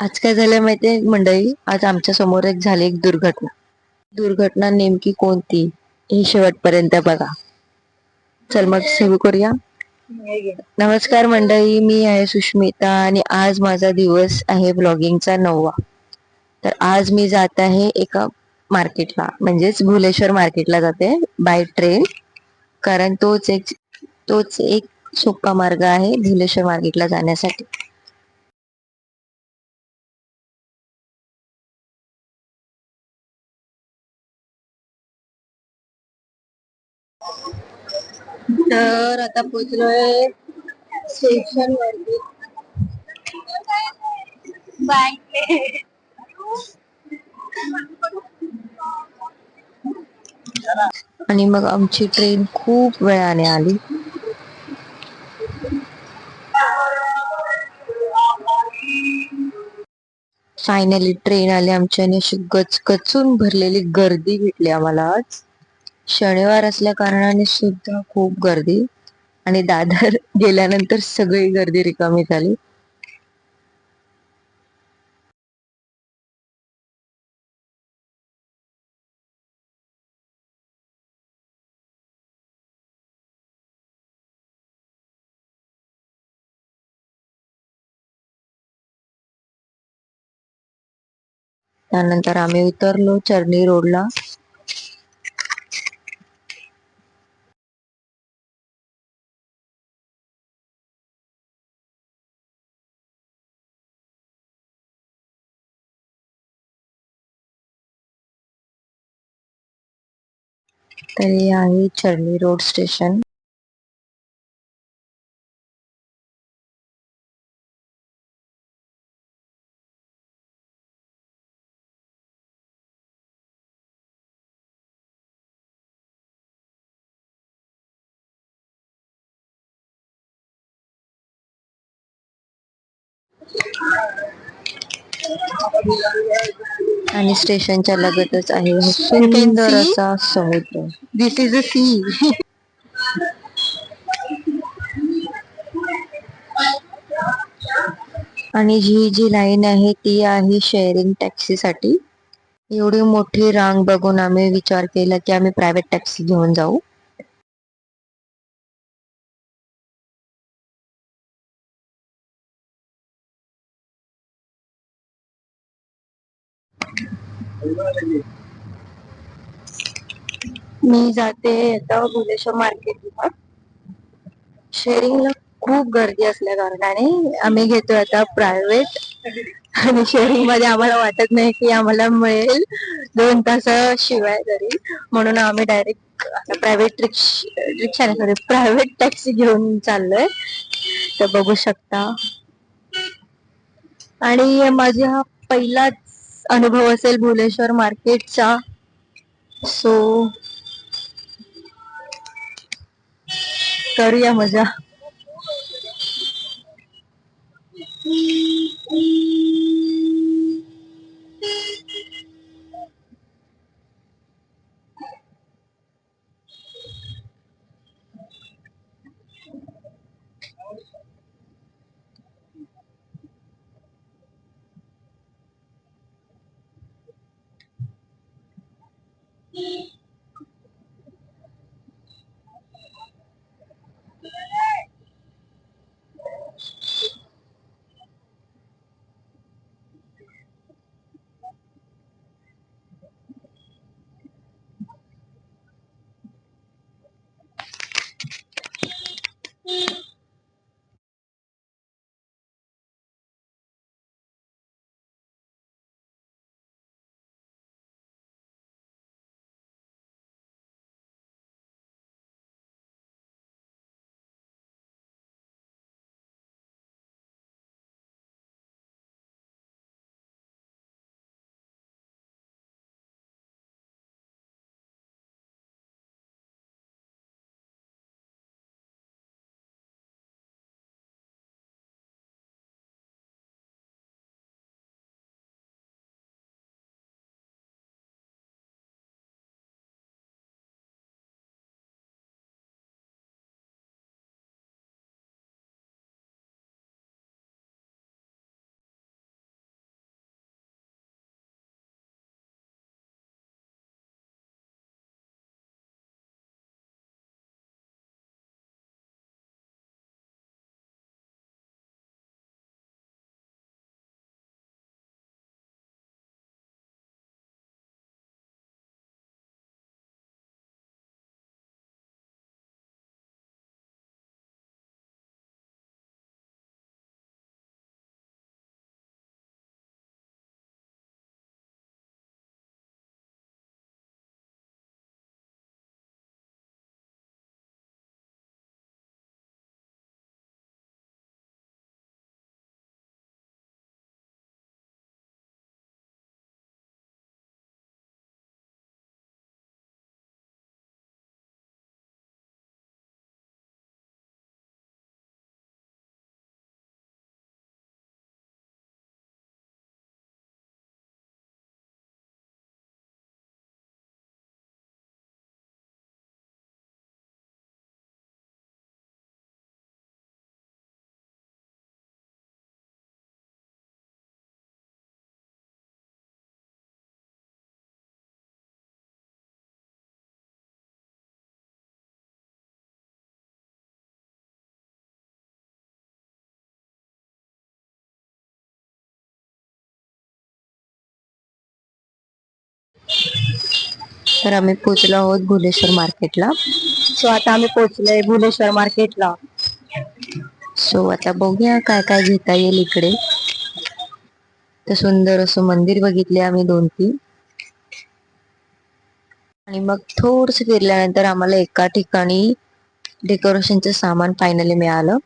आज काय झालं माहितीये मंडळी, आज आमच्या समोर झाली एक दुर्घटना. दुर्घटना नेमकी कोणती हे शेवटपर्यंत बघा. चल मग सुरू करूया. नमस्कार मंडळी, मी आहे सुष्मिता आणि आज माझा दिवस आहे ब्लॉगिंगचा 9वा. तर आज मी जात आहे एका मार्केटला, म्हणजेच भुलेश्वर मार्केटला जाते बाय ट्रेन. कारण तोच एक सोपा मार्ग आहे भुलेश्वर मार्केटला जाण्यासाठी. तर आता पोचलोय स्टेशन वरती. बाय. आणि मग आमची ट्रेन खूप वेळाने आली. फायनली ट्रेन आली आमची आणि अशी गचगचून भरलेली गर्दी भेटली आम्हाला आज. शनिवार असल्या कारणाने सुद्धा खूप गर्दी आणि दादर गेल्यानंतर सगळी गर्दी रिकामी झाली. त्यानंतर आम्ही उतरलो चर्नी रोडला. तर हे आहे चर्नी रोड स्टेशन. आणि स्टेशनच्या लगतच आहे सुंदर असा समुद्र. दिस इज अ सी. आणि ही जी लाईन आहे ती आहे शेअरिंग टॅक्सी साठी. एवढी मोठी रांग बघून आम्ही विचार केला की आम्ही प्रायव्हेट टॅक्सी घेऊन जाऊ. मी जाते आता भुलेश्वर मार्केटला. शेअरिंगला खूप गर्दी असल्या कारणाने आम्ही घेतोय आता प्रायव्हेट. आणि शेअरिंग मध्ये आम्हाला वाटत नाही की आम्हाला मिळेल 2 तास शिवाय तरी, म्हणून आम्ही डायरेक्ट आता रिक्षा नाही, सॉरी, प्रायव्हेट टॅक्सी घेऊन चाललोय. तर बघू शकता. आणि माझा हा पहिलाच अनुभव असेल भुलेश्वर मार्केटचा. सो करूया मजा. तर आम्ही पोचलो आहोत भुलेश्वर मार्केटला. सो आता आम्ही पोहोचलोय भुलेश्वर मार्केटला. सो आता बघूया काय काय घेता येईल इकडे. तर सुंदर असं मंदिर बघितले आम्ही 2-3 आणि मग थोडस फिरल्यानंतर आम्हाला एका ठिकाणी डेकोरेशनचं सामान फायनली मिळालं.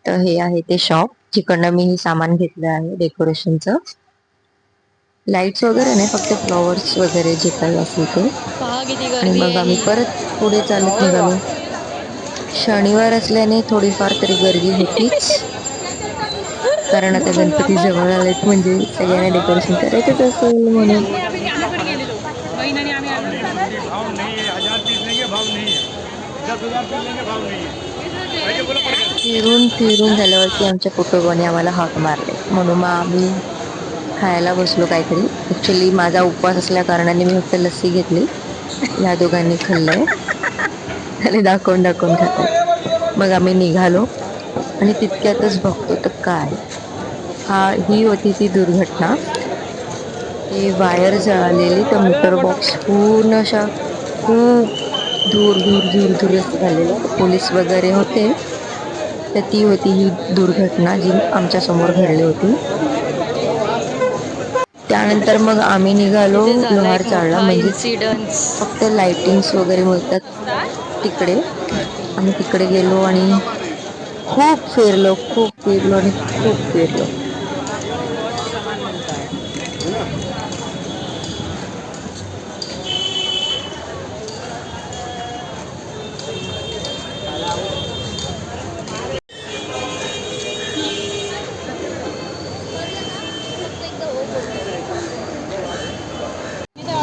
तर हे आहे ते शॉप जिकडनं मी हे सामान घेतलं आहे डेकोरेशनचं. लाईट्स वगैरे नाही, फक्त फ्लॉवर्स वगैरे जे काही असेल ते. आणि मग आम्ही परत पुढे चालत निघालो. शनिवार असल्याने थोडीफार तरी गर्दी होतीच, कारण आता गणपती जवळ आलेत म्हणजे सगळ्यांना डेकोरेशन करायचंच असेल म्हणून. फिरून फिरून झाल्यावरती आमच्या कुटुंबाने आम्हाला हाक मारले, म्हणून मग आम्ही खायला बसलो काहीतरी. ऍक्च्युली माझा उपवास असल्या कारणाने मी फक्त लस्सी घेतली. या दोघांनी खाल्लंय आणि दाखवून दाखवून खातात. मग आम्ही निघालो आणि तितक्यातच बघतो तर काय, ही होती ती दुर्घटना. ते वायर जळालेली, तर मीटर बॉक्स पूर्ण अशा खूप दूर दूर दूर दूर असं झालेलं. पोलीस वगैरे होते. तर ती होती ही दुर्घटना जी आमच्या समोर घडली होती. त्यानंतर मग आम्ही निघालो लोहार चाळला, म्हणजेच फक्त लाइटिंग्स वगैरे मिळतात तिकडे. आम्ही तिकडे गेलो आणि खूप फिरलो आणि खूप फिरलो.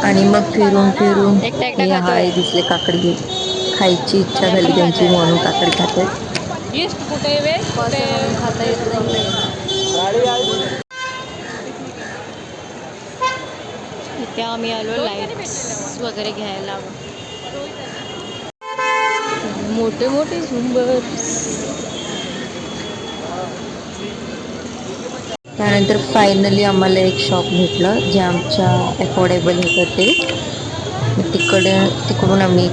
आणि मग फिरून फिरून हे हाय दिसले काकडी, खायची इच्छा झाली त्यांची म्हणून काकडी खातात. खाता येत नाहीये. इथे आम्ही आलो लाईट्स वगैरे घ्यायला. मोठे मोठे झुंबर. त्यानंतर फायनली आम्हाला एक शॉप भेटलं जे आमच्या अफोर्डेबल होतं ते. मग तिकडून आम्ही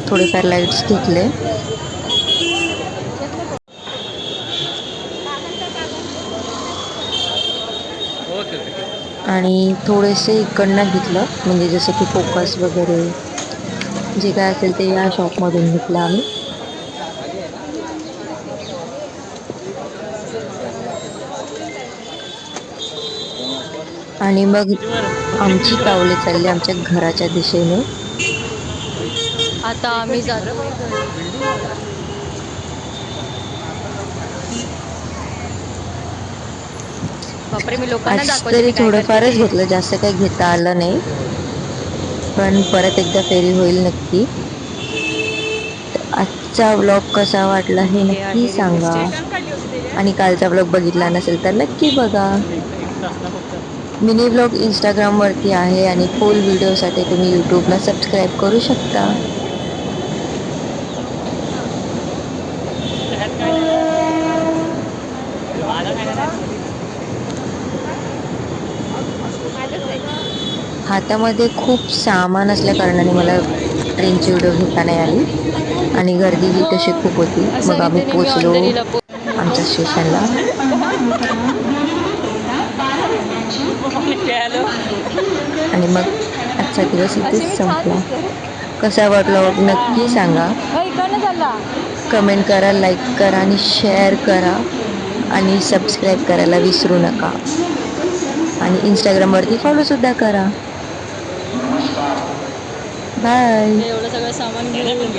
थोडेफार लाईट्स घेतले. आणि थोडेसे इकडनं घेतलं, म्हणजे जसं की फोकस वगैरे जे काय असेल ते या शॉपमधून घेतलं आम्ही. आणि मग आमची पावले चालली आमच्या घराच्या दिशेने. आता आम्ही जातो. बापरे, मी लोकांना आज दाखवते तरी मी काय करते थोडंफारच ते. घेतलं, जास्त काही घेता आलं नाही, पण परत एकदा फेरी होईल नक्की. आजचा व्लॉग कसा वाटला हे आणि हे नक्की आहे रेल्वे सांगा. स्टेशन. आणि कालचा व्लॉग बघितला नसेल तर नक्की बघा. मिनी व्लॉग इंस्टाग्राम वरती आहे आणि फुल व्हिडिओसाठी तुम्ही यूट्यूबला सबस्क्राईब करू शकता. हातामध्ये खूप सामान असल्या कारणाने मला ट्रेनची व्हिडिओ घेता नाही आली आणि गर्दी ही तशी खूप होती. असं मग आम्ही रीतीने मी पोचलो अंधेरीला आमच्या स्टेशनला. आणि मग आजचा दिवस अशी इथेच मी छान संपला. दिसते. कसा वाटला नक्की सांगा. इकडनं चालला. कमेंट करा, लाईक करा आणि शेअर करा आणि सबस्क्राईब करायला विसरू नका. आणि इंस्टाग्राम वरती फॉलो सुद्धा करा. बाय. एवढं सगळं सामान घेऊन